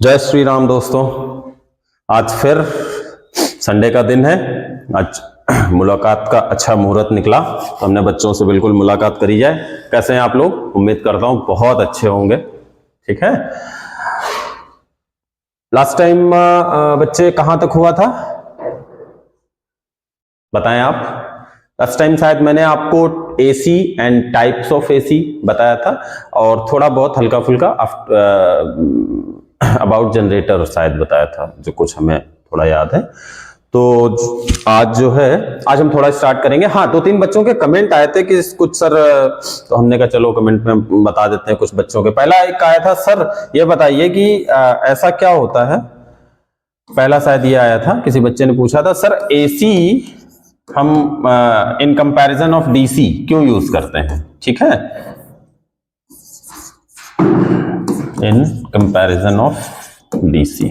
जय श्री राम दोस्तों। आज फिर संडे का दिन है। आज मुलाकात का अच्छा मुहूर्त निकला तो हमने बच्चों से बिल्कुल मुलाकात करी जाए। कैसे हैं आप लोग? उम्मीद करता हूं बहुत अच्छे होंगे। ठीक है। लास्ट टाइम बच्चे कहां तक हुआ था बताएं आप। लास्ट टाइम शायद मैंने आपको AC and types of AC बताया था और थोड़ा बहुत हल्का फुल्का अबाउट जनरेटर शायद बताया था, जो कुछ हमें थोड़ा याद है। तो आज आज हम थोड़ा स्टार्ट करेंगे। हाँ, 2-3 बच्चों के कमेंट आए थे कि कुछ सर, तो हमने कहा चलो कमेंट में बता देते हैं कुछ बच्चों के। पहला एक आया था, सर ये बताइए कि ऐसा क्या होता है। पहला शायद ये आया था, किसी बच्चे ने पूछा था, सर एसी हम इन कंपैरिजन ऑफ डीसी क्यों यूज करते हैं। ठीक है, इन कंपैरिजन ऑफ डीसी।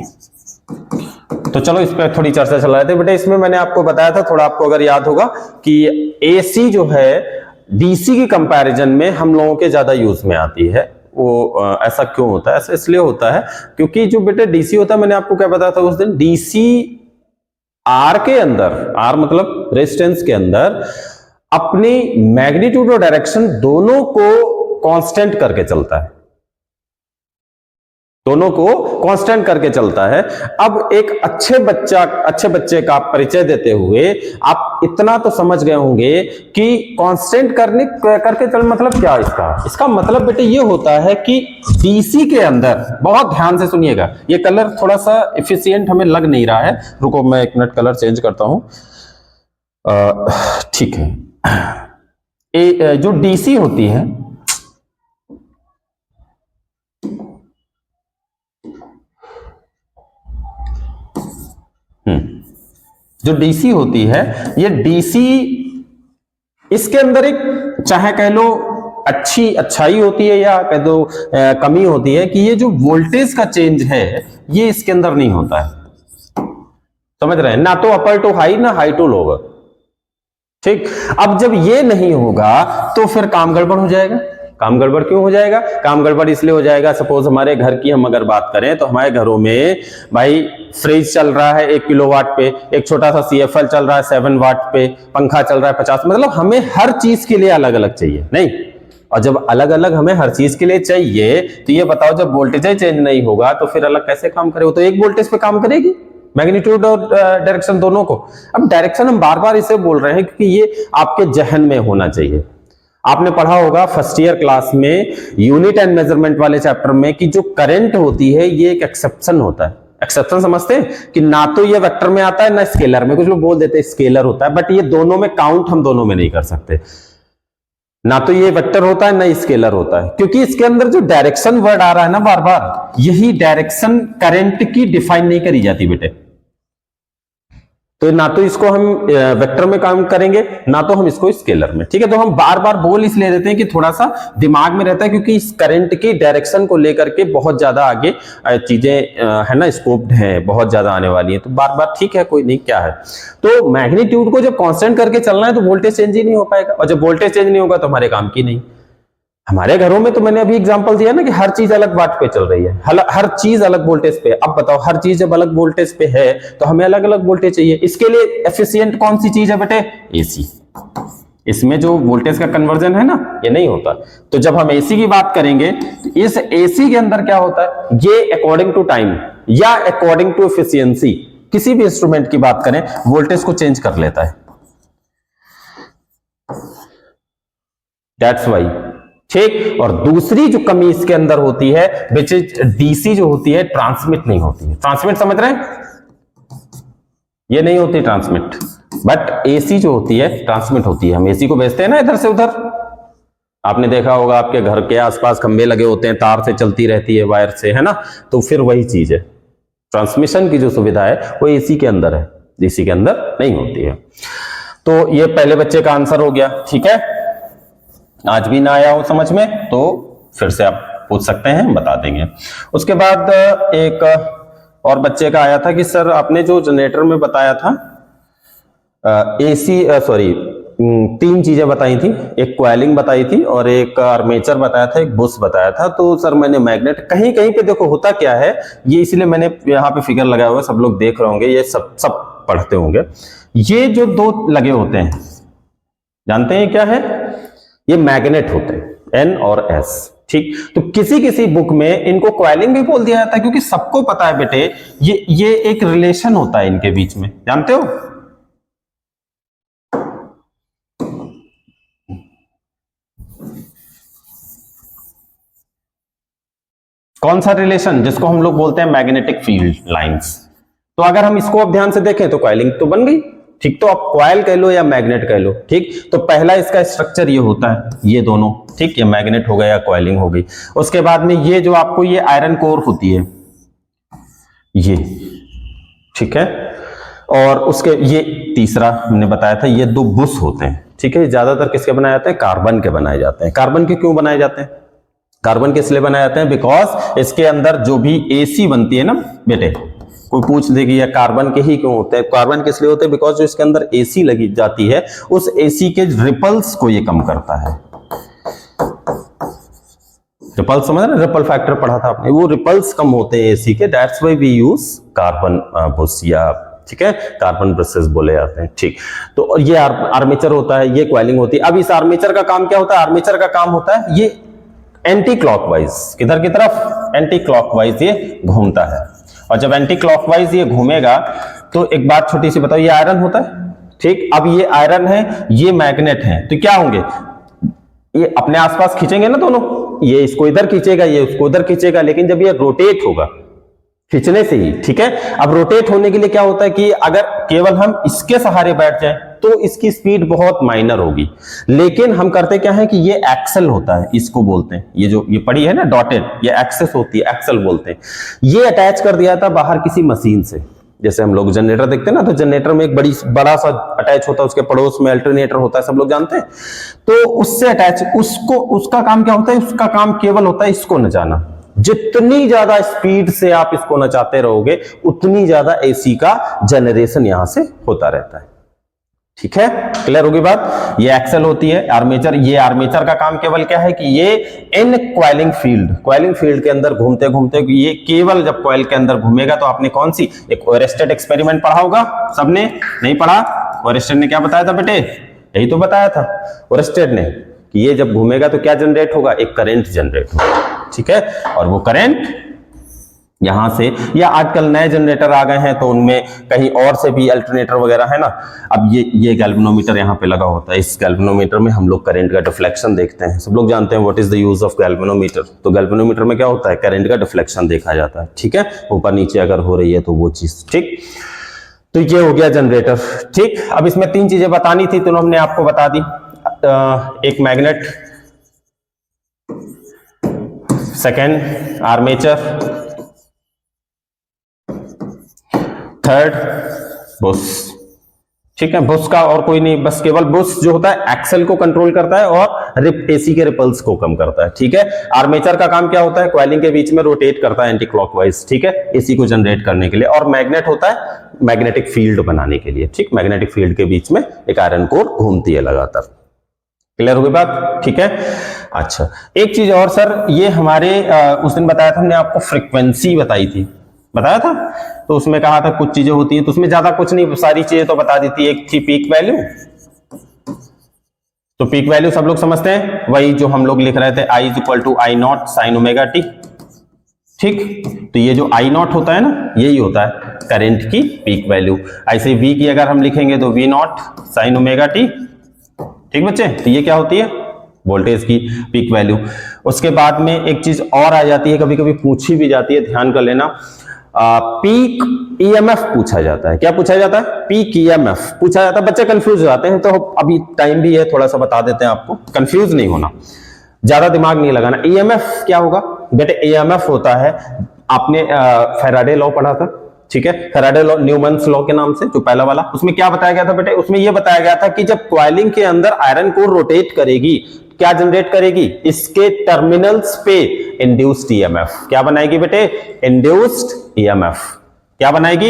तो चलो इस पर थोड़ी चर्चा चल रही थी बेटे। इसमें मैंने आपको बताया था, थोड़ा आपको अगर याद होगा, कि एसी जो है डीसी की कंपैरिजन में हम लोगों के ज्यादा यूज में आती है। वो ऐसा क्यों होता है? ऐसा इसलिए होता है क्योंकि जो बेटे डीसी होता है, मैंने आपको क्या बताया था उस दिन, डीसी आर के अंदर, आर मतलब रेजिस्टेंस के अंदर, अपनी मैग्नीट्यूड और डायरेक्शन दोनों को कांस्टेंट करके चलता है। दोनों को कांस्टेंट करके चलता है। अब एक अच्छे बच्चे का परिचय देते हुए आप इतना तो समझ गए होंगे कि कांस्टेंट करके चल मतलब क्या इसका मतलब बेटे ये होता है कि डीसी के अंदर, बहुत ध्यान से सुनिएगा, ये कलर थोड़ा सा एफिशिएंट हमें लग नहीं रहा है, रुको मैं एक मिनट कलर चेंज करता हूं। ठीक है। जो डीसी होती है, जो डीसी होती है, ये डीसी, इसके अंदर एक चाहे कह लो अच्छाई होती है या कह दो कमी होती है, कि ये जो वोल्टेज का चेंज है ये इसके अंदर नहीं होता है। समझ रहे हैं ना? तो अपर टू हाई ना हाई टू लोअर। ठीक। अब जब ये नहीं होगा तो फिर काम गड़बड़ हो जाएगा। काम गड़बड़ क्यों हो जाएगा? काम गड़बड़ इसलिए हो जाएगा, सपोज हमारे घर की हम अगर बात करें तो हमारे घरों में भाई फ्रिज चल रहा है 1 किलोवाट पे, एक छोटा सा सीएफएल चल रहा है 7 वाट पे, पंखा चल रहा है 50, मतलब हमें हर चीज के लिए अलग अलग चाहिए नहीं। और जब अलग अलग हमें हर चीज के लिए चाहिए तो ये बताओ, जब वोल्टेज चेंज नहीं होगा तो फिर अलग कैसे काम करे? वो तो एक वोल्टेज पे काम करेगी, मैग्नीट्यूड और डायरेक्शन दोनों को। अब डायरेक्शन हम बार बार इसे बोल रहे हैं क्योंकि ये आपके जहन में होना चाहिए। आपने पढ़ा होगा फर्स्ट ईयर क्लास में यूनिट एंड मेजरमेंट वाले चैप्टर में कि जो करंट होती है ये एक एक्सेप्शन होता है। एक्सेप्शन समझते हैं कि ना तो ये वेक्टर में आता है ना स्केलर में। कुछ लोग बोल देते हैं स्केलर होता है, बट ये दोनों में काउंट हम दोनों में नहीं कर सकते। ना तो ये वेक्टर होता है ना स्केलर होता है, क्योंकि इसके अंदर जो डायरेक्शन वर्ड आ रहा है ना बार बार, यही डायरेक्शन करंट की डिफाइन नहीं करी जाती बेटे। तो ना तो इसको हम वेक्टर में काम करेंगे ना तो हम इसको स्केलर में। ठीक है, तो हम बार बार बोल इसलिए देते हैं कि थोड़ा सा दिमाग में रहता है, क्योंकि इस करंट की डायरेक्शन को लेकर के बहुत ज्यादा आगे चीजें है ना, स्कोप्ड है, बहुत ज्यादा आने वाली है। तो बार बार ठीक है, कोई नहीं, क्या है। तो मैग्नीट्यूड को जब कांस्टेंट करके चलना है तो वोल्टेज चेंज ही नहीं हो पाएगा, और जब वोल्टेज चेंज नहीं होगा तो हमारे काम की नहीं। हमारे घरों में तो मैंने अभी एग्जांपल दिया ना कि हर चीज अलग वाट पे चल रही है, हर चीज अलग वोल्टेज पे। अब बताओ, हर चीज जब अलग वोल्टेज पे है तो हमें अलग अलग वोल्टेज चाहिए। इसके लिए एफिशिएंट कौन सी चीज है बेटे? एसी। इसमें जो वोल्टेज का कन्वर्जन है ना, ये नहीं होता। तो जब हम एसी की बात करेंगे तो इस एसी के अंदर क्या होता है, ये अकॉर्डिंग टू टाइम या अकॉर्डिंग टू एफिशिएंसी, किसी भी इंस्ट्रूमेंट की बात करें, वोल्टेज को चेंज कर लेता है। That's why. ठीक। और दूसरी जो कमी इसके अंदर होती है, विच इज डीसी जो होती है, ट्रांसमिट नहीं होती है। ट्रांसमिट समझ रहे हैं? ये नहीं होती ट्रांसमिट, बट एसी जो होती है ट्रांसमिट होती है। हम एसी को भेजते हैं ना इधर से उधर। आपने देखा होगा आपके घर के आसपास खंभे लगे होते हैं, तार से चलती रहती है, वायर से, है ना। तो फिर वही चीज है, ट्रांसमिशन की जो सुविधा है वो एसी के अंदर है, डीसी के अंदर नहीं होती है। तो ये पहले बच्चे का आंसर हो गया। ठीक है, आज भी ना आया हो समझ में तो फिर से आप पूछ सकते हैं, बता देंगे। उसके बाद एक और बच्चे का आया था कि सर आपने जो जनरेटर में बताया था एसी, सॉरी तीन चीजें बताई थी, एक कॉइलिंग बताई थी और एक आर्मेचर बताया था, एक बुश बताया था। तो सर मैंने मैग्नेट कहीं कहीं पे देखो होता क्या है, ये इसलिए मैंने यहाँ पे फिगर लगाया हुआ है, सब लोग देख रहे होंगे, ये सब पढ़ते होंगे। ये जो दो लगे होते हैं जानते हैं क्या है, ये मैग्नेट होते हैं N और S। ठीक, तो किसी किसी बुक में इनको कॉइलिंग भी बोल दिया जाता है, क्योंकि सबको पता है बेटे ये एक रिलेशन होता है इनके बीच में, जानते हो। कौन सा रिलेशन, जिसको हम लोग बोलते हैं मैग्नेटिक फील्ड लाइंस। तो अगर हम इसको अब ध्यान से देखें तो कॉइलिंग तो बन गई, ठीक, तो आप कॉइल कह लो या मैग्नेट कह लो, ठीक। तो पहला इसका स्ट्रक्चर ये होता है, ये दोनों, ठीक, ये मैग्नेट हो गया या कॉइलिंग हो गई। उसके बाद में ये जो आपको ये आयरन कोर होती है ये, ठीक है, और उसके ये तीसरा हमने बताया था, ये दो बुश होते हैं, ठीक है। ज्यादातर किसके बनाए जाते हैं, कार्बन के बनाए जाते हैं। कार्बन के क्यों बनाए जाते हैं, कार्बन के इसलिए बनाए जाते हैं बिकॉज इसके अंदर जो भी एसी बनती है ना बेटे, कोई पूछ दे कि ये कार्बन के ही क्यों होते हैं, कार्बन के इसलिए होते हैं बिकॉज जो इसके अंदर एसी लगी जाती है उस एसी के रिपल्स को ये कम करता है। रिपल्स समझ रहे, रिपल फैक्टर पढ़ा था आपने, वो रिपल्स कम होते हैं एसी के, that's why we use carbon brush, या ठीक है, कार्बन ब्रशेस बोले जाते हैं, ठीक। तो और ये आर्मेचर होता है, ये कॉइलिंग होती है। अब इस आर्मेचर का काम क्या होता है, आर्मेचर का काम होता है ये एंटी क्लॉकवाइज, किधर की तरफ, एंटी क्लॉकवाइज ये घूमता है। और जब एंटी क्लॉकवाइज ये घूमेगा तो एक बात छोटी सी बताओ, ये आयरन होता है, ठीक। अब ये आयरन है, ये मैग्नेट है, तो क्या होंगे, ये अपने आसपास खींचेंगे ना दोनों, ये इसको इधर खींचेगा, ये उसको उधर खींचेगा, लेकिन जब ये रोटेट होगा खींचने से ही, ठीक है। अब रोटेट होने के लिए क्या होता है कि अगर केवल हम इसके सहारे बैठ जाएं तो इसकी स्पीड बहुत माइनर होगी, लेकिन हम करते क्या है कि ये एक्सल होता है, इसको बोलते हैं, ये जो ये पड़ी है ना डॉटेड, ये एक्सेस होती है, एक्सल बोलते हैं। ये अटैच कर दिया था बाहर किसी मशीन से, जैसे हम लोग जनरेटर देखते हैं ना, तो जनरेटर में एक बड़ा सा अटैच होता है, उसके पड़ोस में अल्टरनेटर होता है, सब लोग जानते हैं। तो उससे अटैच, उसको, उसका काम क्या होता है, उसका काम केवल होता है इसको नचाना। जितनी ज्यादा स्पीड से आप इसको नचाते रहोगे उतनी ज्यादा एसी का जनरेशन यहां से होता रहता है, ठीक है। क्लियर होगी बात, ये एक्सल होती है आर्मेचर। ये आर्मेचर का काम केवल क्या है कि ये इन कॉइलिंग फील्ड के अंदर घूमते घूमते, ये केवल जब कॉइल के अंदर घूमेगा, तो आपने कौन सी, एक ओरेस्टेड एक्सपेरिमेंट पढ़ा होगा सबने, नहीं पढ़ा, ओरेस्टेड ने क्या बताया था बेटे, यही तो बताया था ओरेस्टेड ने कि ये जब घूमेगा तो क्या जनरेट होगा, एक करंट जनरेट होगा, ठीक है। और वो करंट यहां से, या आजकल नए जनरेटर आ गए हैं तो उनमें कहीं और से भी अल्टरनेटर वगैरह है ना। अब ये गैल्वेनोमीटर यहां पे लगा होता है, इस गैल्वेनोमीटर में हम लोग करंट का डिफ्लेक्शन देखते हैं। सब लोग जानते हैं what is the use of galvanometer. तो गैल्वेनोमीटर में क्या होता है, करंट का डिफ्लेक्शन देखा जाता है, ठीक है, ऊपर नीचे अगर हो रही है तो वो चीज, ठीक। तो ये हो गया जनरेटर, ठीक। अब इसमें तीन चीजें बतानी थी तो हमने आपको बता दी, एक magnet, second armature, third Bush, ठीक है। बुश का और कोई नहीं, बस केवल बुश जो होता है एक्सल को कंट्रोल करता है और एसी के रिपल्स को कम करता है, ठीक है। आर्मेचर का काम क्या होता है, कॉइलिंग के बीच में रोटेट करता है एंटी क्लॉकवाइज, ठीक है, एसी को जनरेट करने के लिए। और मैग्नेट होता है मैग्नेटिक फील्ड बनाने के लिए, ठीक। मैग्नेटिक फील्ड के बीच में एक आयरन कोर घूमती है लगातार। क्लियर हो गई बात, ठीक है। अच्छा, एक चीज और सर, ये हमारे उस दिन बताया था हमने आपको, फ्रीक्वेंसी बताई थी, बताया था, तो उसमें कहा था कुछ चीजें होती हैं, तो उसमें ज्यादा कुछ नहीं, सारी चीजें तो बता दी थी। एक थी पीक वैल्यू, तो पीक वैल्यू सब लोग समझते हैं, वही जो हम लोग लिख रहे थे, I is equal to I not sine omega t, ठीक। तो ये जो आई नॉट होता है ना, यही होता है करंट की पीक वैल्यू। ऐसे वी की अगर हम लिखेंगे तो V not sine omega t, ठीक बच्चे। तो ये क्या होती है, वोल्टेज की पीक वैल्यू। उसके बाद में एक चीज और आ जाती है, कभी कभी पूछी भी जाती है, ध्यान कर लेना, पीक ईएमएफ पूछा जाता है। क्या पूछा जाता है, पीक ईएमएफ पूछा जाता है। बच्चे कंफ्यूज हो जाते हैं, तो अभी टाइम भी है, थोड़ा सा बता देते हैं आपको, कंफ्यूज नहीं होना, ज्यादा दिमाग नहीं लगाना। ईएमएफ क्या होगा बेटे, ईएमएफ होता है, आपने फैराडे लॉ पढ़ा था, ठीक है, फैराडे लॉ, न्यूमन्स लॉ के नाम से, जो पहला वाला, उसमें क्या बताया गया था बेटे, उसमें यह बताया गया था कि जब कॉइलिंग के अंदर आयरन कोर रोटेट करेगी, क्या जनरेट करेगी, इसके टर्मिनल्स पे इंड्यूस्ड ईएमएफ। क्या बनाएगी बेटे, इंड्यूस्ड ईएमएफ। क्या बनाएगी,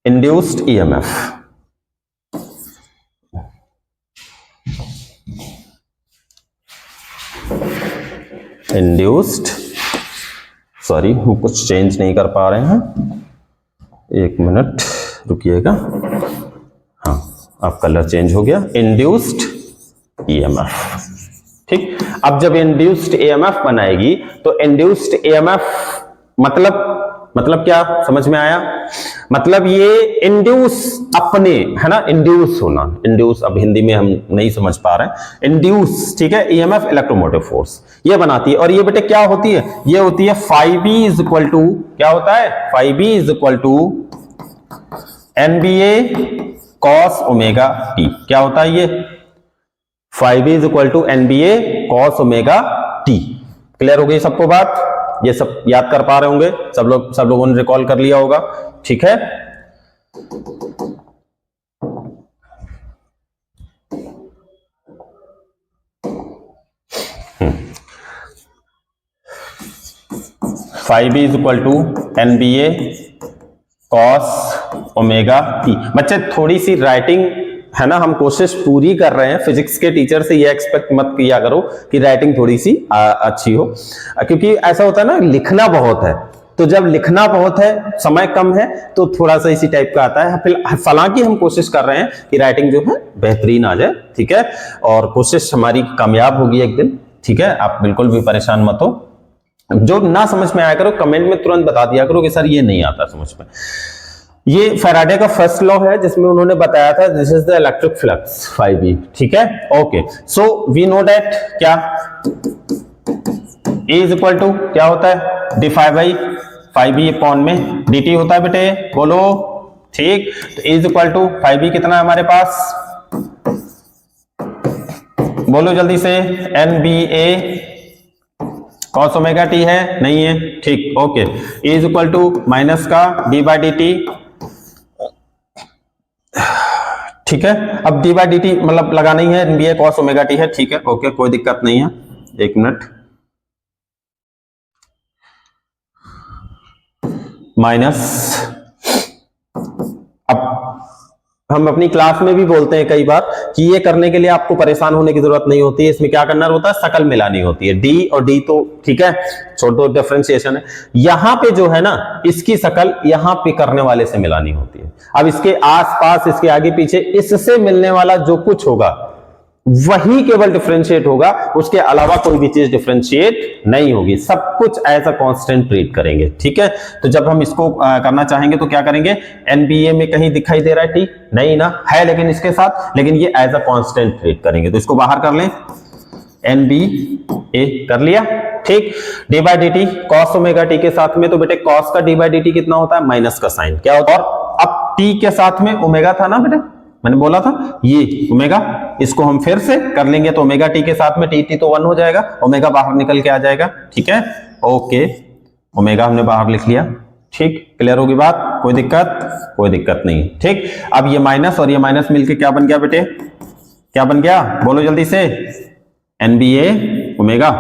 इंड्यूस्ड ईएमएफ, इंड्यूस्ड, सॉरी हम कुछ चेंज नहीं कर पा रहे हैं, एक मिनट रुकिएगा। हाँ, अब कलर चेंज हो गया। Induced EMF. ठीक, अब जब इंड्यूस्ड ईएमएफ बनाएगी तो इंड्यूस्ड ईएमएफ मतलब क्या समझ में आया? मतलब ये इंड्यूस अपने, है ना, इंड्यूस होना, इंड्यूस अब हिंदी में हम नहीं समझ पा रहे हैं। इंड्यूस, ठीक है, ईएमएफ इलेक्ट्रोमोटिव फोर्स ये बनाती है। और ये बेटे क्या होती है? ये होती है phi इज इक्वल टू, क्या होता है? phi is equal to NBA cos omega t। क्या होता है ये? phi is equal to NBA cos omega t। Clear हो गई सबको बात? ये सब याद कर पा रहे होंगे सब लोगों ने रिकॉल कर लिया होगा, ठीक है। phi is equal to NBA cos omega t। बच्चे थोड़ी सी राइटिंग, है ना, हम कोशिश पूरी कर रहे हैं। फिजिक्स के टीचर से ये एक्सपेक्ट मत किया करो कि राइटिंग थोड़ी सी अच्छी हो, क्योंकि ऐसा होता है ना, लिखना बहुत है, तो जब लिखना बहुत है, समय कम है, तो थोड़ा सा इसी टाइप का आता है। हालांकि हम कोशिश कर रहे हैं कि राइटिंग जो है बेहतरीन आ जाए, ठीक है, और कोशिश हमारी कामयाब होगी एक दिन, ठीक है। आप बिल्कुल भी परेशान मत हो। जो ना समझ में आया करो कमेंट में तुरंत बता दिया करो कि सर ये नहीं आता समझ में। ये फैराडे का फर्स्ट लॉ है जिसमें उन्होंने बताया था this is the electric flux phi b, ठीक है। Okay, so we know that क्या E इज इक्वल टू क्या होता है? डी phi b अपॉन में dt होता है बेटे, बोलो, ठीक। तो E is equal to phi b कितना है हमारे पास? बोलो जल्दी से, NBA cos ओमेगा t है, नहीं है, ठीक, okay. E is equal to minus का d बाई डी टी, ठीक है। अब d बाई डी टी मतलब लगाना ही है, NBA cos ओमेगा t है, ठीक है, ओके, कोई दिक्कत नहीं है। एक मिनट, माइनस, अब हम अपनी क्लास में भी बोलते हैं कई बार कि ये करने के लिए आपको परेशान होने की जरूरत नहीं होती है। इसमें क्या करना होता है? शकल मिलानी होती है। डी और डी तो ठीक है, छोड़ दो, डिफरेंशिएशन है। यहां पे जो है ना, इसकी शकल यहां पे करने वाले से मिलानी होती है। अब इसके आसपास, इसके आगे पीछे, इससे मिलने वाला जो कुछ होगा वही केवल डिफरेंशिएट होगा, उसके अलावा कोई भी चीज डिफरेंशिएट नहीं होगी। सब कुछ एज अ कांस्टेंट ट्रीट करेंगे, ठीक है। तो जब हम इसको करना चाहेंगे तो क्या करेंगे? NBA में कहीं दिखाई दे रहा है टी? नहीं ना, है लेकिन इसके साथ, लेकिन ये एज अ कांस्टेंट ट्रीट करेंगे। तो इसको बाहर कर लें, NBA कर लिया, ठीक। D by d T cos omega T के साथ में, तो बेटे कॉस का डी बाई डी टी कितना होता है? माइनस का साइन क्या होता है? और अब टी के साथ में ओमेगा था ना बेटे, मैंने बोला था ये ओमेगा, इसको हम फिर से कर लेंगे तो ओमेगा टी के साथ में टी तो 1 हो जाएगा, ओमेगा बाहर निकल के आ जाएगा, ठीक है, ओके। ओमेगा हमने बाहर लिख लिया, ठीक। क्लियर होगी बात? कोई दिक्कत नहीं, ठीक। अब ये माइनस और ये माइनस मिलके क्या बन गया बेटे? क्या बन गया? बोलो जल्दी से, NBA omega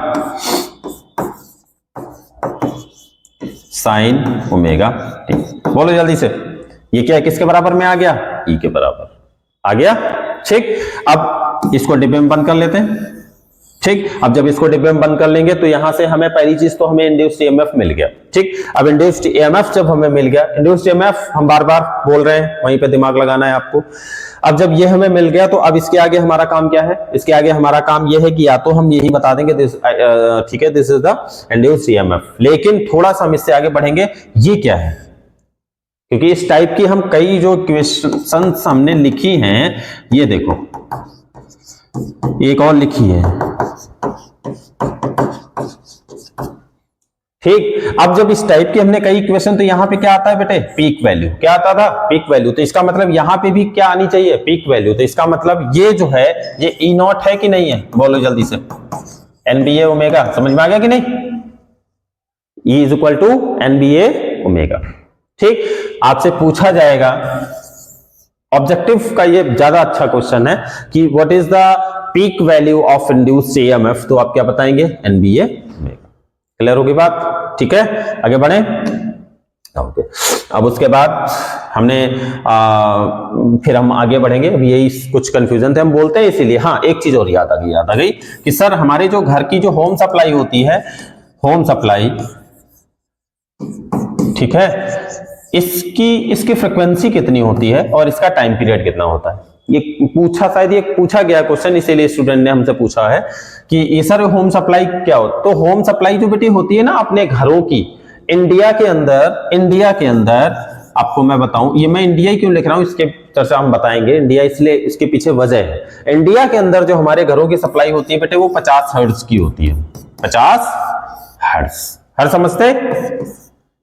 sine omega T. बोलो जल्दी से, ये क्या है? किसके बराबर में आ गया? E के बराबर आ गया, ठीक। अब इसको डिब्बे में बंद कर लेते हैं, ठीक। अब जब इसको डिब्बे में बंद कर लेंगे तो यहां से हमें पहली चीज तो हमें इंड्यूस्ड ईएमएफ मिल गया, ठीक। अब इंड्यूस्ड ईएमएफ जब हमें मिल गया, इंड्यूस्ड ईएमएफ हम बार बार बोल रहे हैं, वहीं पे दिमाग लगाना है आपको। अब जब ये हमें मिल गया तो अब इसके आगे हमारा काम क्या है? इसके आगे हमारा काम यह है कि या तो हम यही बता देंगे ठीक है, this is the induced EMF, लेकिन थोड़ा सा हम इससे आगे बढ़ेंगे, ये क्या है? क्योंकि इस टाइप की हम कई जो क्वेश्चंस हमने लिखी हैं, ये देखो एक और लिखी है, ठीक। अब जब इस टाइप की हमने कई क्वेश्चन, तो यहां पे क्या आता है बेटे? Peak value. क्या आता था? Peak value. तो इसका मतलब यहां पे भी क्या आनी चाहिए? Peak value. तो इसका मतलब ये जो है ये E नॉट है कि नहीं है? बोलो जल्दी से, NBA ओमेगा। समझ में आ गया कि नहीं? E is equal to NBA omega, ठीक। आपसे पूछा जाएगा, ऑब्जेक्टिव का ये ज्यादा अच्छा क्वेश्चन है कि what is the peak value of induced EMF, तो आप क्या बताएंगे? NBA omega. क्लियर होगी बात? ठीक है, आगे बढ़े। ओके। अब उसके बाद हमने फिर हम आगे बढ़ेंगे। अभी यही कुछ कंफ्यूजन थे, हम बोलते हैं इसीलिए। हाँ, एक चीज और याद आ गई कि सर हमारे जो घर की जो होम सप्लाई होती है, होम सप्लाई, ठीक है, इसकी फ्रिक्वेंसी कितनी होती है और इसका टाइम पीरियड कितना होता है। ये पूछा, शायद ये पूछा गया क्वेश्चन, इसीलिए स्टूडेंट ने हमसे पूछा है कि ये सर होम सप्लाई क्या होता है। तो होम सप्लाई जो बेटी होती है ना अपने घरों की, इंडिया के अंदर आपको मैं बताऊं, ये मैं इंडिया ही क्यों लिख रहा हूं, इसके चर्चा हम बताएंगे। इंडिया इसलिए, इसके पीछे वजह है। इंडिया के अंदर जो हमारे घरों की सप्लाई होती है बेटे, वो 50 हर्ट्ज की होती है। 50 हर्ट्ज, हर समझते?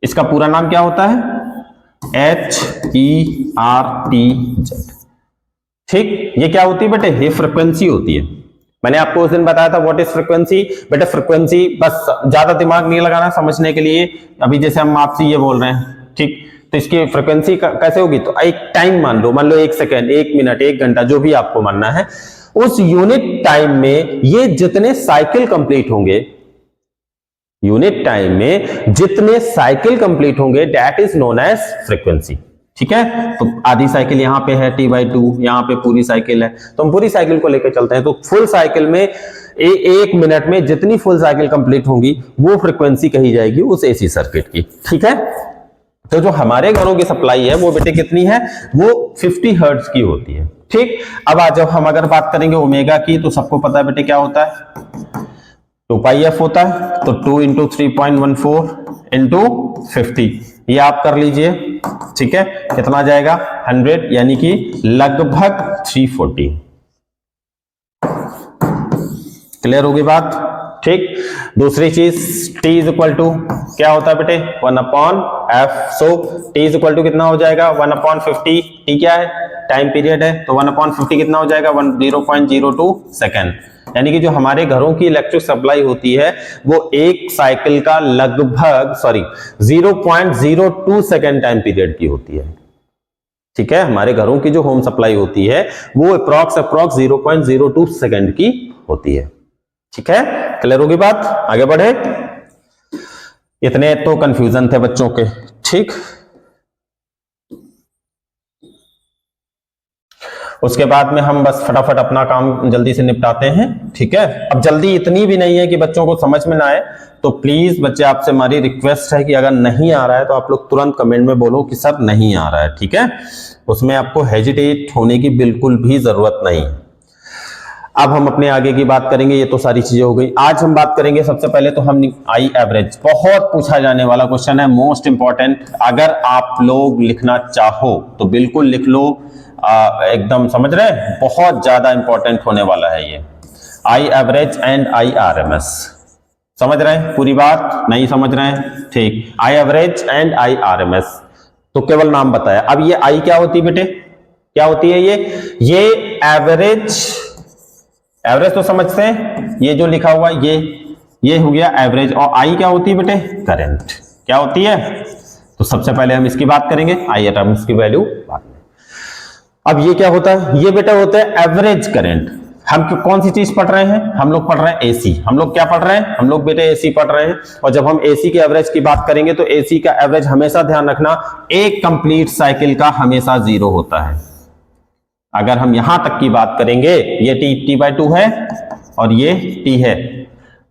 इसका पूरा नाम क्या होता है? HERTZ। ठीक, ये क्या होती है बेटे? ये फ्रिक्वेंसी होती है। मैंने आपको उस दिन बताया था व्हाट इज फ्रिक्वेंसी। बेटे फ्रिक्वेंसी, बस ज्यादा दिमाग नहीं लगाना समझने के लिए। अभी जैसे हम आपसे ये बोल रहे हैं, ठीक, तो इसकी फ्रिक्वेंसी कैसे होगी? तो एक टाइम मान लो 1 सेकेंड, 1 मिनट, 1 घंटा, जो भी आपको मानना है, उस यूनिट टाइम में ये जितने साइकिल कंप्लीट होंगे, यूनिट टाइम में जितने साइकिल कंप्लीट होंगे, that is known as frequency. ठीक है, तो आधी साइकिल यहां पे है T/2, यहां पे पूरी साइकिल है, तो हम पूरी साइकिल को लेकर चलते हैं। तो फुल साइकिल में 1 मिनट में जितनी फुल साइकिल कंप्लीट होंगी, वो फ्रीक्वेंसी कही जाएगी उस एसी सर्किट की। ठीक है, तो जो हमारे घरों की सप्लाई है वो बेटे कितनी है? वो 50 हर्ट्ज की होती है। ठीक, अब आज जब हम अगर बात करेंगे ओमेगा की, तो सबको पता है बेटे क्या होता है? 2πf होता है। तो 2 × 3.14 × 50, ये आप कर लीजिए। ठीक है, कितना जाएगा? 100, यानी कि लगभग 340। क्लियर होगी बात? ठीक, दूसरी चीज T = क्या होता है बेटे? 1/f। सो T = कितना हो जाएगा? 1/50। T क्या है? टाइम पीरियड है, तो 1/50 कितना हो जाएगा? 0.02 सेकेंड। यानी कि जो हमारे घरों की इलेक्ट्रिक सप्लाई होती है, वो एक साइकिल का लगभग 0.02 सेकेंड टाइम पीरियड की होती है। ठीक है, हमारे घरों की जो होम सप्लाई होती है, वो अप्रॉक्स 0.02 सेकेंड की होती है। ठीक है, क्लियर होगी बात? आगे बढ़े। इतने तो कंफ्यूजन थे बच्चों के। ठीक, उसके बाद में हम बस फटाफट अपना काम जल्दी से निपटाते हैं। ठीक है, अब जल्दी इतनी भी नहीं है कि बच्चों को समझ में ना आए, तो प्लीज बच्चे आपसे हमारी रिक्वेस्ट है कि अगर नहीं आ रहा है तो आप लोग तुरंत कमेंट में बोलो कि सर नहीं आ रहा है। ठीक है, उसमें आपको हेजिटेट होने की बिल्कुल भी जरूरत नहीं है। अब हम अपने आगे की बात करेंगे। ये तो सारी चीजें हो गई। आज हम बात करेंगे सबसे पहले तो हम आई एवरेज, बहुत पूछा जाने वाला क्वेश्चन है, मोस्ट इंपॉर्टेंट। अगर आप लोग लिखना चाहो तो बिल्कुल लिख लो, एकदम समझ रहे हैं, बहुत ज्यादा इंपॉर्टेंट होने वाला है ये। I average and I RMS, समझ रहे हैं पूरी बात? नहीं समझ रहे हैं? ठीक, I average and I RMS, तो केवल नाम बताया। अब ये आई क्या होती है बेटे? क्या होती है ये एवरेज। एवरेज तो समझते हैं, ये जो लिखा हुआ ये हो गया एवरेज। और आई क्या होती है बेटे? करंट। क्या होती है? तो सबसे पहले हम इसकी बात करेंगे, आई आरएमएस की वैल्यू बाद में। अब ये क्या होता है? ये बेटा होता है एवरेज करंट। हम कौन सी चीज पढ़ रहे हैं? हम लोग पढ़ रहे हैं एसी। हम लोग क्या पढ़ रहे हैं? हम लोग बेटे एसी पढ़ रहे हैं। और जब हम एसी के एवरेज की बात करेंगे, तो एसी का एवरेज हमेशा ध्यान रखना, एक कंप्लीट साइकिल का हमेशा 0 होता है। अगर हम यहां तक की बात करेंगे, ये T/2 है और ये T है,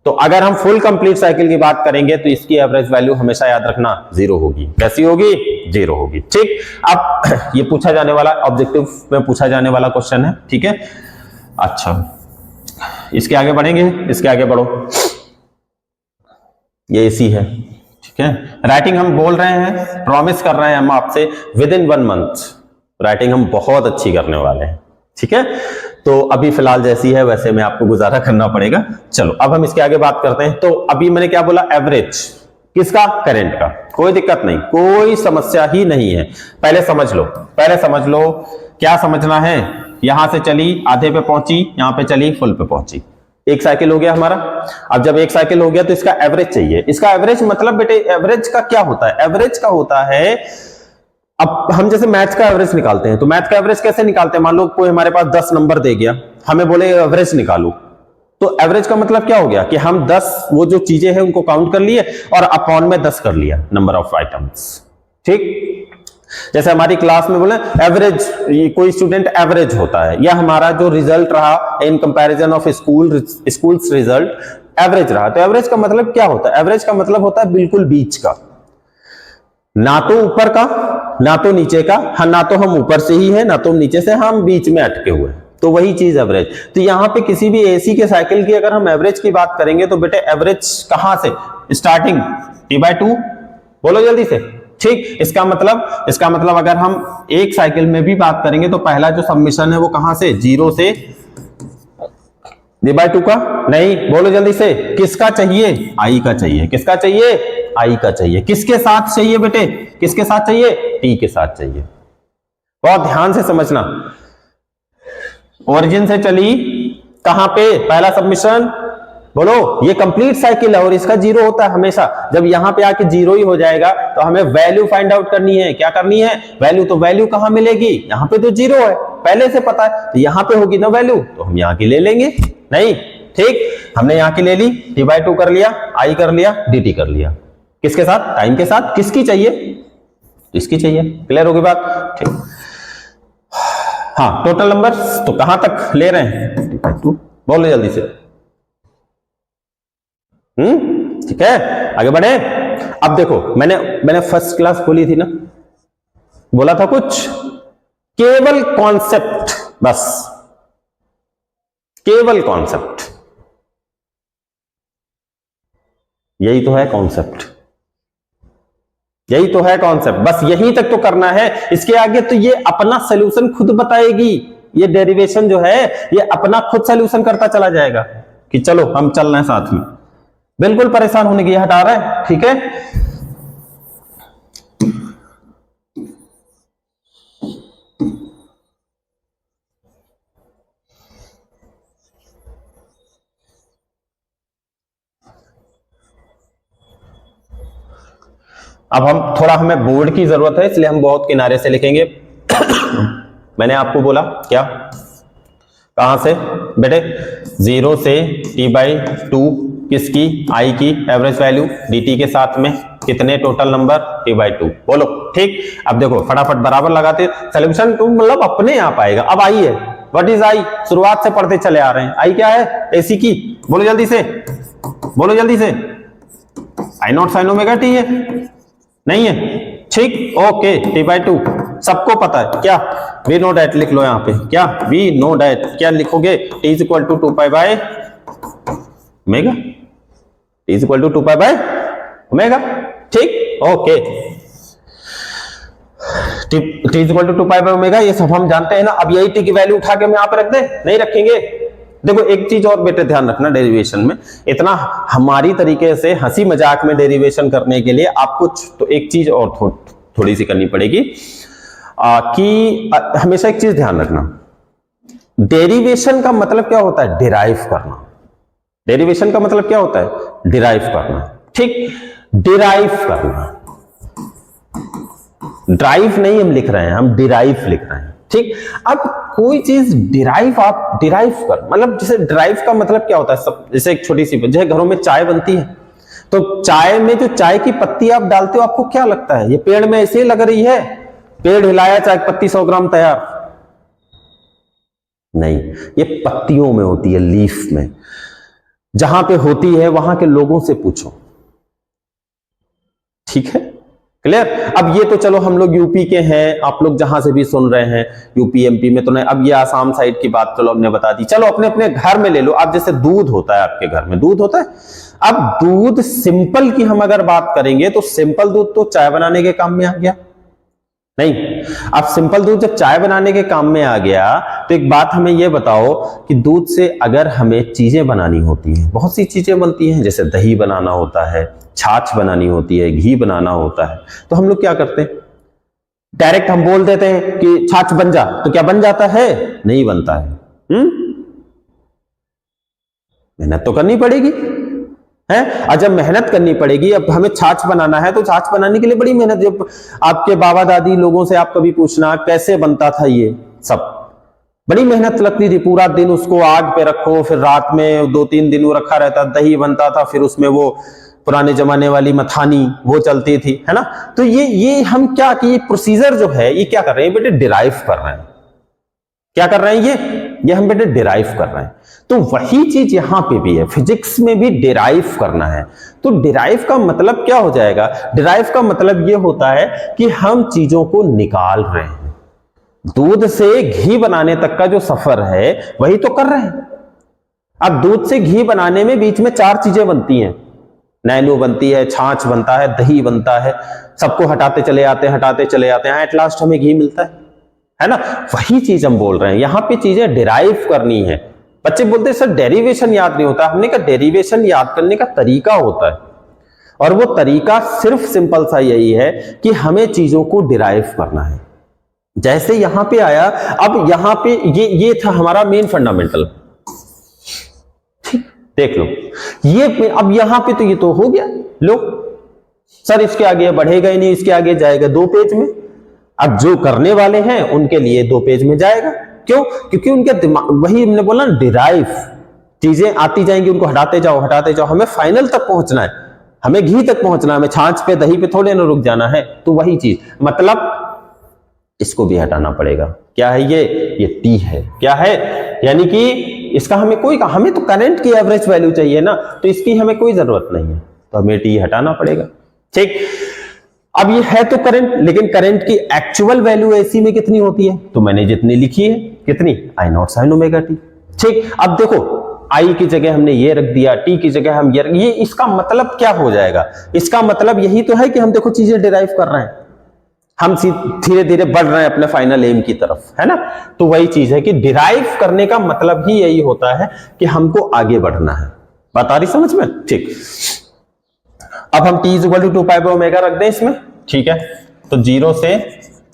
तो अगर हम फुल कंप्लीट साइकिल की बात करेंगे, तो इसकी एवरेज वैल्यू हमेशा याद रखना 0 होगी। कैसी होगी? 0 होगी। ठीक, अब ये पूछा जाने वाला, ऑब्जेक्टिव में पूछा जाने वाला क्वेश्चन है। ठीक है, अच्छा, इसके आगे बढ़ेंगे। इसके आगे बढ़ो, ये एसी है। ठीक है, राइटिंग हम बोल रहे हैं, प्रॉमिस कर रहे हैं हम आपसे, विद इन 1 मंथ राइटिंग हम बहुत अच्छी करने वाले हैं। ठीक है, तो अभी फिलहाल जैसी है वैसे में आपको गुजारा करना पड़ेगा। चलो, अब हम इसके आगे बात करते हैं। तो अभी मैंने क्या बोला? एवरेज किसका? करंट का। कोई दिक्कत नहीं, कोई समस्या ही नहीं है। पहले समझ लो क्या समझना है। यहां से चली, आधे पे पहुंची, यहां पे चली, फुल पे पहुंची, एक साइकिल हो गया हमारा। अब जब एक साइकिल हो गया, तो इसका एवरेज चाहिए। इसका एवरेज मतलब बेटे, एवरेज का क्या होता है? एवरेज का होता है, अब हम जैसे मैथ्स का एवरेज निकालते हैं, तो मैथ का एवरेज कैसे निकालते हैं? मान लो कोई हमारे पास 10 नंबर दे गया, हमें बोले एवरेज निकालो, तो एवरेज का मतलब क्या हो गया कि हम 10 वो जो चीजें हैं उनको काउंट कर लिए और अपॉन में 10 कर लिया, नंबर ऑफ आइटम्स। ठीक, जैसे हमारी क्लास में बोले एवरेज, कोई स्टूडेंट एवरेज होता है, या हमारा जो रिजल्ट रहा in comparison of schools result average रहा, तो एवरेज का मतलब क्या होता है? एवरेज का मतलब होता है बिल्कुल बीच का, ना तो ऊपर का ना तो नीचे का, हाँ ना तो हम ऊपर से ही है ना तो नीचे से, हम बीच में अटके हुए, तो वही चीज एवरेज। तो यहां पे किसी भी एसी के साइकिल की अगर हम एवरेज की बात करेंगे तो बेटे एवरेज कहां से स्टार्टिंग? T/2, बोलो जल्दी से। ठीक, इसका मतलब अगर हम एक साइकिल में भी बात करेंगे तो पहला जो सबमिशन है वो कहां से? 0 से D/2 का नहीं, बोलो जल्दी से, किसका चाहिए? I का चाहिए। किसका चाहिए? I का चाहिए। किसके साथ चाहिए बेटे? किसके साथ चाहिए? T के साथ चाहिए। बहुत ध्यान से समझना, ओरिजिन से चली कहां पे? पहला सबमिशन, बोलो, ये कंप्लीट साइकिल है और इसका 0 होता है हमेशा। जब यहां पे आके 0 ही हो जाएगा तो हमें वैल्यू फाइंड आउट करनी है। क्या करनी है? वैल्यू। तो वैल्यू कहां मिलेगी? यहां पे तो 0 है, पहले से पता है, तो यहां पे होगी ना वैल्यू, तो हम यहां की ले लेंगे। नहीं, ठीक, हमने यहां की ले ली, T/2 कर लिया, I कर लिया, dt कर लिया। किसके साथ? टाइम के साथ। किसकी चाहिए? इसकी चाहिए। क्लियर होगी बात? ठीक, हाँ, टोटल नंबर्स तो कहां तक ले रहे हैं? T/2, बोलो जल्दी से। ठीक है, आगे बढ़े। अब देखो, मैंने फर्स्ट क्लास खोली थी ना, बोला था कुछ, केवल कॉन्सेप्ट, बस केवल कॉन्सेप्ट, यही तो है कॉन्सेप्ट, यही तो है कॉन्सेप्ट, बस यहीं तक तो करना है। इसके आगे तो ये अपना सोल्यूशन खुद बताएगी, ये डेरिवेशन जो है ये अपना खुद सोल्यूशन करता चला जाएगा कि चलो हम चल रहे हैं साथ में, बिल्कुल परेशान होने की हटा रहा है। ठीक है, अब हमें बोर्ड की जरूरत है, इसलिए हम बहुत किनारे से लिखेंगे। मैंने आपको बोला क्या, कहां से बेटे? 0 से T/2 किसकी? I की एवरेज वैल्यू, dt के साथ में कितने टोटल नंबर? T/2। बोलो। ठीक, अब देखो फटाफट बराबर लगाते, सोल्यूशन तो मतलब अपने आप आएगा। अब I है, व्हाट इज I? शुरुआत से पढ़ते चले आ रहे हैं। I क्या है? AC की, बोलो जल्दी से, बोलो जल्दी से। I0 sin ओमेगा t है, नहीं है? ठीक, ओके, T/2 सबको पता है। क्या? वी नो डैट लिख लो यहां पे। क्या? वी नो डैट, क्या लिखोगे? T = 2 pi by omega, T = 2 pi by omega. ठीक, okay, T = 2 pi by omega, ये सब हम जानते हैं ना। अब यही T की वैल्यू उठा के हम यहां पे रख दें? नहीं रखेंगे। देखो एक चीज और बेटे ध्यान रखना, डेरिवेशन में इतना हमारी तरीके से हंसी मजाक में डेरिवेशन करने के लिए आपको तो एक चीज और थोड़ी सी करनी पड़ेगी कि हमेशा एक चीज ध्यान रखना, डेरिवेशन का मतलब क्या होता है? डिराइव करना। डेरिवेशन का मतलब क्या होता है? डिराइव करना। ठीक, डिराइव करना, ड्राइव नहीं हम लिख रहे हैं, हम डिराइव लिख रहे हैं। ठीक, अब कोई चीज डिराइव, आप डिराइव कर मतलब, जैसे डिराइव का मतलब क्या होता है? सब जैसे एक छोटी सी, जैसे घरों में चाय बनती है तो चाय में जो चाय की पत्ती आप डालते हो, आपको क्या लगता है? ये पेड़ में ऐसे ही लग रही है, पेड़ हिलाया चाय की पत्ती 100 ग्राम तैयार? नहीं, ये पत्तियों में होती है, लीफ में। जहां पे होती है वहां के लोगों से पूछो। ठीक है, क्लियर? अब ये तो चलो हम लोग यूपी के हैं, आप लोग जहां से भी सुन रहे हैं यूपी एमपी में तो नहीं। अब ये आसाम साइड की बात चलो हमने बता दी। चलो अपने अपने घर में ले लो। अब जैसे दूध होता है, आपके घर में दूध होता है। अब दूध सिंपल की हम अगर बात करेंगे तो सिंपल दूध तो चाय बनाने के काम में आ गया, नहीं? अब सिंपल दूध जब चाय बनाने के काम में आ गया तो एक बात हमें यह बताओ कि दूध से अगर हमें चीजें बनानी होती हैं, बहुत सी चीजें बनती हैं, जैसे दही बनाना होता है, छाछ बनानी होती है, घी बनाना होता है, तो हम लोग क्या करते हैं? डायरेक्ट हम बोल देते हैं कि छाछ बन जा, तो क्या बन जाता है? नहीं बनता है। मेहनत तो करनी पड़ेगी है। और जब मेहनत करनी पड़ेगी, अब हमें छाछ बनाना है तो छाछ बनाने के लिए बड़ी मेहनत। जब आपके बाबा दादी लोगों से आप कभी पूछना कैसे बनता था, ये सब बड़ी मेहनत लगती थी। पूरा दिन उसको आग पे रखो, फिर रात में 2-3 दिन वो रखा रहता, दही बनता था, फिर उसमें वो पुराने जमाने वाली मथानी वो चलती थी, है ना। तो ये हम क्या कि ये प्रोसीजर जो है ये क्या कर रहे हैं बेटे, डिराइव कर रहे हैं। क्या कर रहे हैं ये हम बेटे डिराइव कर रहे हैं। तो वही चीज यहां पे भी है, फिजिक्स में भी डिराइव करना है। तो डिराइव का मतलब क्या हो जाएगा, डिराइव का मतलब ये होता है कि हम चीजों को निकाल रहे हैं। दूध से घी बनाने तक का जो सफर है वही तो कर रहे हैं। अब दूध से घी बनाने में बीच में 4 चीजें बनती हैं, नैनो बनती है, छाछ बनता है, दही बनता है, सबको हटाते चले आते हैं, हटाते चले आते हैं, एट लास्ट हमें घी मिलता है ना। वही चीज हम बोल रहे हैं, यहां पे चीजें डिराइव करनी है। बच्चे बोलते हैं सर डेरिवेशन याद नहीं होता। हमने कहा डेरिवेशन याद करने का तरीका होता है, और वो तरीका सिर्फ सिंपल सा यही है कि हमें चीजों को डिराइव करना है। जैसे यहां पे आया, अब यहां पे ये था हमारा मेन फंडामेंटल, देख लो ये। अब यहां पे तो ये तो हो गया, लो सर इसके आगे बढ़ेगा ही नहीं, इसके आगे जाएगा 2 पेज में। अब जो करने वाले हैं उनके लिए 2 पेज में जाएगा, क्यों? क्योंकि उनके दिमाग, वही हमने बोला डिराइव, चीजें आती जाएंगी, उनको हटाते जाओ हटाते जाओ। हमें फाइनल तक पहुंचना है, हमें घी तक पहुंचना है, हमें छाछ पे दही पे थोड़े ना रुक जाना है। तो वही चीज, मतलब इसको भी हटाना पड़ेगा। क्या है ये टी है, क्या है, यानी कि इसका हमें तो करंट की एवरेज वैल्यू चाहिए ना, तो इसकी हमें कोई जरूरत नहीं है, तो हमें टी हटाना पड़ेगा। ठीक, अब ये है तो करंट, लेकिन करंट की एक्चुअल वैल्यू एसी में कितनी होती है, तो मैंने जितनी लिखी है, कितनी, आई नॉट साइन ओमेगा टी। ठीक, अब देखो आई की जगह हमने ये रख दिया, टी की जगह हम ये इसका मतलब क्या हो जाएगा, इसका मतलब यही तो है कि हम देखो चीजें डिराइव कर रहे हैं, हम धीरे धीरे बढ़ रहे हैं अपने फाइनल एम की तरफ, है ना। तो वही चीज है कि डिराइव करने का मतलब ही यही होता है कि हमको आगे बढ़ना है। बात आ रही समझ में? ठीक, अब हम t equal to 2 pi by omega रख दें इसमें, ठीक है। तो 0 से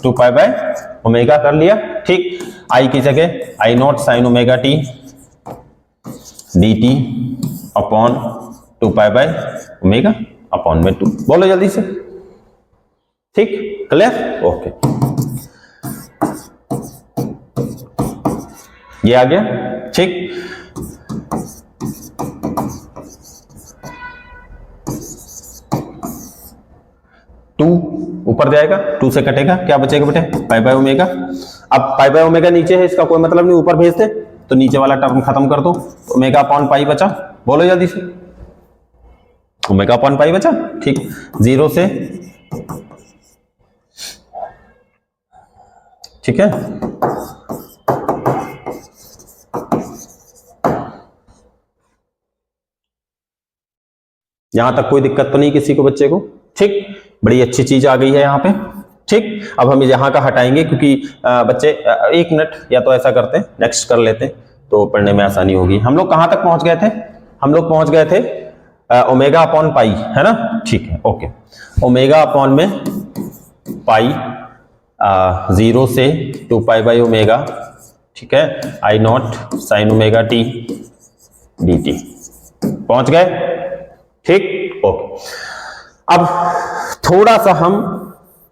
2 पाई बाय ओमेगा कर लिया, ठीक। आई की जगह I not sine omega t d t upon 2 pi by omega upon में 2। बोलो जल्दी से, ठीक, क्लियर, ओके। ये आ गया, ठीक। टू ऊपर जाएगा, 2 से कटेगा, क्या बचेगा बेटे, पाई बाय ओमेगा। अब पाई बाय ओमेगा नीचे है, इसका कोई मतलब नहीं, ऊपर भेज दे, तो नीचे वाला टर्म खत्म कर दो, ओमेगा अपॉन पाई बचा। बोलो जल्दी से, ओमेगा अपॉन पाई बचा, ठीक। 0 से, ठीक है, यहां तक कोई दिक्कत तो नहीं किसी को, बच्चे को, ठीक। बड़ी अच्छी चीज आ गई है यहां पे, ठीक। अब हम यहां का हटाएंगे क्योंकि बच्चे 1 मिनट या तो ऐसा करते हैं, नेक्स्ट कर लेते हैं तो पढ़ने में आसानी होगी। हम लोग कहां तक पहुंच गए थे, हम लोग पहुंच गए थे ओमेगा अपॉन पाई, है ना, ठीक है, ओके। ओमेगा अपॉन में पाई 0 से 2 पाई बाई ओमेगा, ठीक है, I not sine omega t d t, पहुंच गए, ठीक, ओके। अब थोड़ा सा हम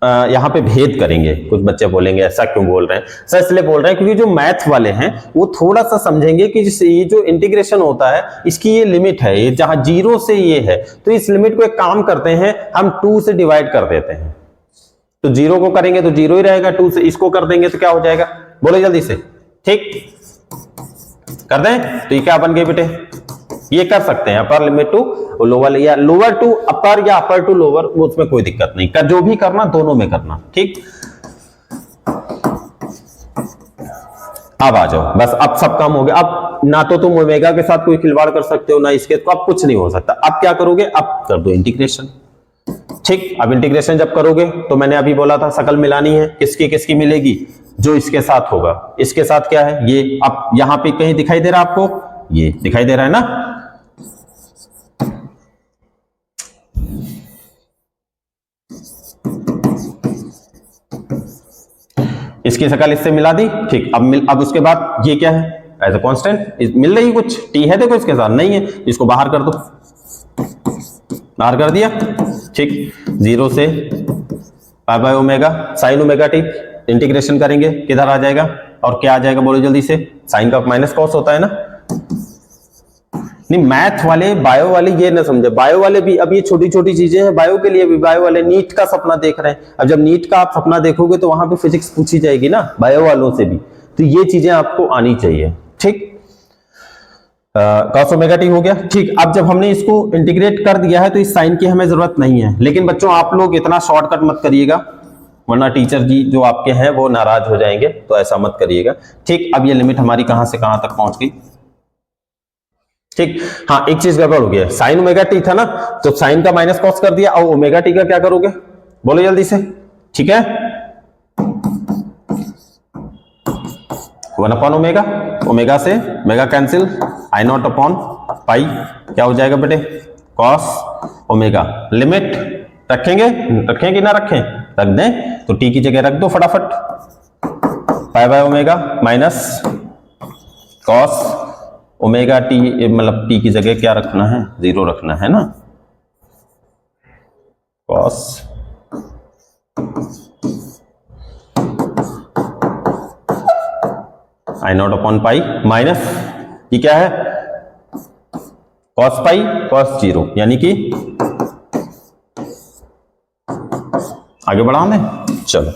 यहां पे भेद करेंगे। कुछ बच्चे बोलेंगे ऐसा क्यों बोल रहे हैं सर, इसलिए बोल रहे हैं क्योंकि जो मैथ वाले हैं वो थोड़ा सा समझेंगे कि ये जो इंटीग्रेशन होता है इसकी ये लिमिट है, ये जहां 0 से ये है, तो इस लिमिट को एक काम करते हैं हम 2 से डिवाइड कर देते हैं, तो 0 को करेंगे तो 0 ही रहेगा, 2 से इसको कर देंगे तो क्या हो जाएगा, बोलो जल्दी से, ठीक, कर दें। तो ये क्या बन गए बेटे, ये कर सकते हैं अपर लिमिट टू लोअर, या लोअर टू अपर या अपर टू लोअर, वो उसमें कोई दिक्कत नहीं, कर जो भी करना दोनों में करना, ठीक। अब आ जाओ, बस अब सब काम हो गया। अब ना तो तुम ओमेगा के साथ कोई खिलवाड़ कर सकते हो ना इसके, तो अब कुछ नहीं हो सकता। अब क्या करोगे, अब कर दो इंटीग्रेशन, ठीक। अब इंटीग्रेशन जब करोगे तो मैंने अभी बोला था शकल मिलानी है, किसकी किसकी मिलेगी, जो इसके साथ होगा, इसके साथ क्या है ये, अब यहां पे कहीं दिखाई दे रहा है आपको, ये दिखाई दे रहा है ना, इसकी शकल इससे मिला दी, ठीक। अब उसके बाद ये क्या है, एज अ कांस्टेंट मिल रही, कुछ टी है देखो इसके साथ, नहीं है, इसको बाहर कर दो, बाहर कर दिया, ठीक। 0 से पाई by omega sine omega T, integration करेंगे किधर आ जाएगा, और क्या आ जाएगा बोलो जल्दी से, साइन का माइनस कॉस होता है ना, नहीं, मैथ वाले बायो वाले ये ना समझे, बायो वाले भी अब ये छोटी छोटी चीजें हैं बायो के लिए भी, बायो वाले नीट का सपना देख रहे हैं। अब जब नीट का आप सपना देखोगे तो वहां पे फिजिक्स पूछी जाएगी ना बायो वालों से भी, तो ये चीजें आपको आनी चाहिए। ठीक, cos ओमेगा टी हो गया। ठीक, अब जब हमने इसको इंटीग्रेट कर दिया है तो इस साइन की हमें जरूरत नहीं है, लेकिन बच्चों आप लोग इतना शॉर्टकट मत करिएगा वरना टीचर जी जो आपके हैं वो नाराज हो जाएंगे, तो ऐसा मत करिएगा। ठीक, अब ये लिमिट हमारी कहां से कहां तक पहुंच गई। ठीक, हाँ एक चीज गड़बड़ हो गया, साइन ओमेगा टी था ना, तो साइन का माइनस कॉस कर दिया, और ओमेगा टी का क्या करोगे बोलो जल्दी से। ठीक है, 1 अपॉन ओमेगा, ओमेगा से omega cancel, I not upon pi क्या हो जाएगा बेटे, कॉस ओमेगा। लिमिट रखेंगे, रखें कि ना रखें, रख दें, तो टी की जगह रख दो फटाफट, पाई by omega minus cos omega T, मतलब टी की जगह क्या रखना है, 0 रखना है ना, cos I not upon pi minus ये क्या है, कॉस पाई कॉस 0, यानी कि आगे बढ़ा दें। चलो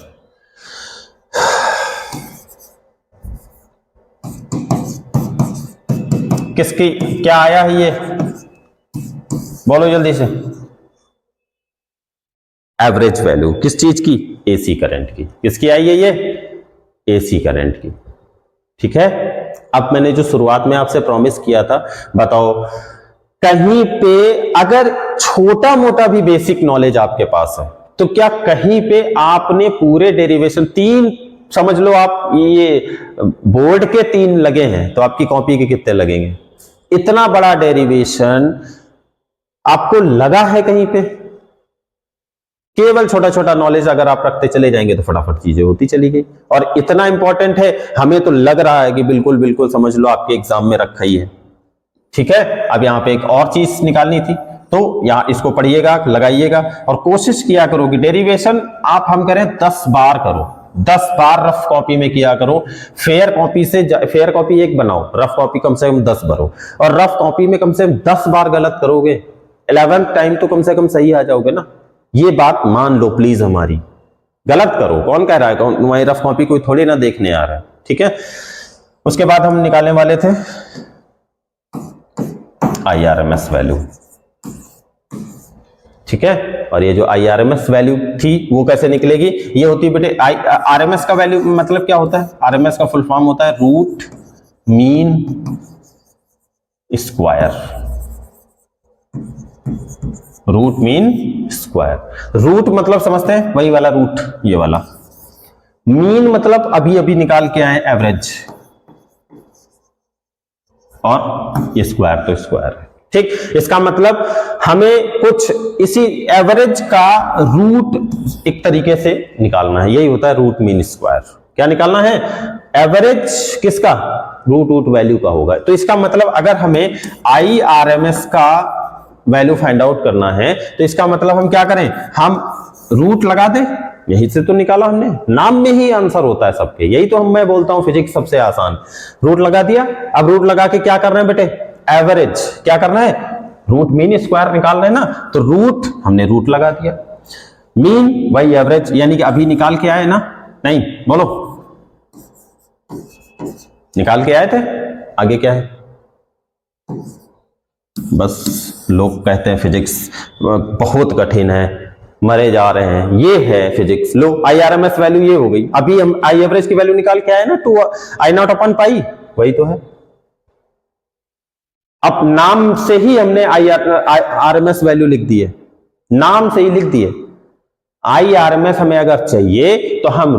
किसकी क्या आया है ये बोलो जल्दी से, एवरेज वैल्यू किस चीज की, एसी करंट की। किसकी आई है ये, एसी करंट की। ठीक है, अब मैंने जो शुरुआत में आपसे प्रॉमिस किया था, बताओ कहीं पे अगर छोटा मोटा भी बेसिक नॉलेज आपके पास है तो क्या कहीं पे आपने पूरे डेरिवेशन 3 समझ लो, आप ये बोर्ड के 3 लगे हैं तो आपकी कॉपी के कितने लगेंगे, इतना बड़ा डेरिवेशन आपको लगा है कहीं पे। केवल छोटा छोटा नॉलेज अगर आप रखते चले जाएंगे तो फटाफट चीजें होती चली गई, और इतना इंपॉर्टेंट है हमें तो लग रहा है कि बिल्कुल बिल्कुल समझ लो आपके एग्जाम में रखा ही है। ठीक है, अब यहां पे एक और चीज निकालनी थी, तो यहां इसको पढ़िएगा, लगाइएगा और कोशिश किया करो कि डेरिवेशन आप हम करें 10 बार करो, 10 बार रफ कॉपी में किया करो। फेयर कॉपी से फेयर कॉपी एक बनाओ, रफ कॉपी कम से कम 10 भरो, और रफ कॉपी में कम से कम 10 बार गलत करोगे 11th टाइम तो कम से कम सही आ जाओगे ना। ये बात मान लो प्लीज हमारी, गलत करो, कौन कह रहा है, कौन तुम्हारी रफ कॉपी कोई थोड़ी ना देखने आ रहा है। ठीक है, उसके बाद हम निकालने वाले थे IRMS वैल्यू। ठीक है, और ये जो IRMS वैल्यू थी वो कैसे निकलेगी, ये होती है बेटे RMS का वैल्यू मतलब क्या होता है, RMS का फुल फॉर्म होता है root mean square, root mean square. Root मतलब समझते हैं वही वाला रूट, ये वाला। मीन मतलब अभी अभी निकाल के आए एवरेज, और ये स्क्वायर तो स्क्वायर है। ठीक, इसका मतलब हमें कुछ इसी एवरेज का रूट एक तरीके से निकालना है, यही होता है रूट मीन स्क्वायर। क्या निकालना है, एवरेज किसका, रूट वैल्यू का होगा। तो इसका मतलब अगर हमें IRMS का वैल्यू फाइंड आउट करना है तो इसका मतलब हम क्या करें, हम रूट लगा दें, यही से तो निकाला हमने, नाम में ही आंसर होता है सबके, यही तो मैं बोलता हूं फिजिक्स सबसे आसान। रूट लगा दिया, अब रूट लगा के क्या करना है बेटे, एवरेज क्या करना है, रूट मीन स्क्वायर निकाल रहे हैं ना, तो रूट हमने रूट लगा दिया, मीन वही एवरेज, यानी कि अभी निकाल के आए ना, नहीं बोलो निकाल के आए थे, आगे क्या है। बस लोग कहते हैं फिजिक्स बहुत कठिन है, मरे जा रहे हैं, ये है फिजिक्स। लो IRMS वैल्यू ये हो गई, अभी हम आई एवरेज की वैल्यू निकाल के आए ना, 2 आई नॉट अपॉन पाई, वही तो है। अब नाम से ही हमने IRMS वैल्यू लिख दी है, नाम से ही लिख दिए। IRMS हमें अगर चाहिए तो हम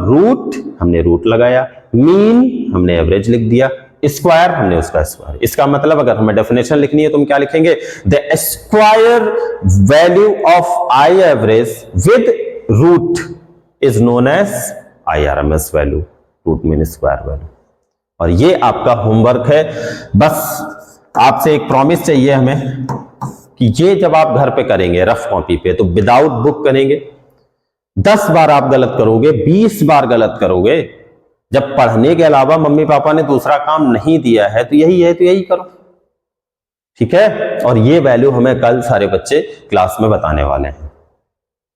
हमने रूट लगाया, मीन हमने एवरेज लिख दिया, स्क्वायर हमने उसका स्क्वायर। इसका मतलब अगर हमें डेफिनेशन लिखनी है तो हम क्या लिखेंगे, the square value of I average with root is known as IRMS value, root mean square value. और ये आपका होमवर्क है, बस आपसे एक प्रॉमिस चाहिए हमें कि ये जब आप घर पे करेंगे रफ कॉपी पे तो विदाउट बुक करेंगे। 10 बार आप गलत करोगे, 20 बार गलत करोगे, जब पढ़ने के अलावा मम्मी पापा ने दूसरा काम नहीं दिया है तो यही है, तो यही करो। ठीक है, और ये वैल्यू हमें कल सारे बच्चे क्लास में बताने वाले हैं।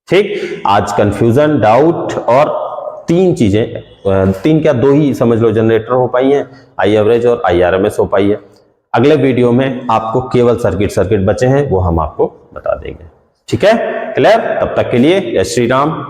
ठीक, आज कंफ्यूजन, डाउट और तीन चीजें, तीन क्या दो ही समझ लो जनरेटर हो पाई हैं, आई एवरेज और IRMS हो पाई है। अगले वीडियो में आपको केवल सर्किट बचे हैं, वो हम आपको बता देंगे। ठीक है, क्लियर? तब तक के लिए जय श्री राम।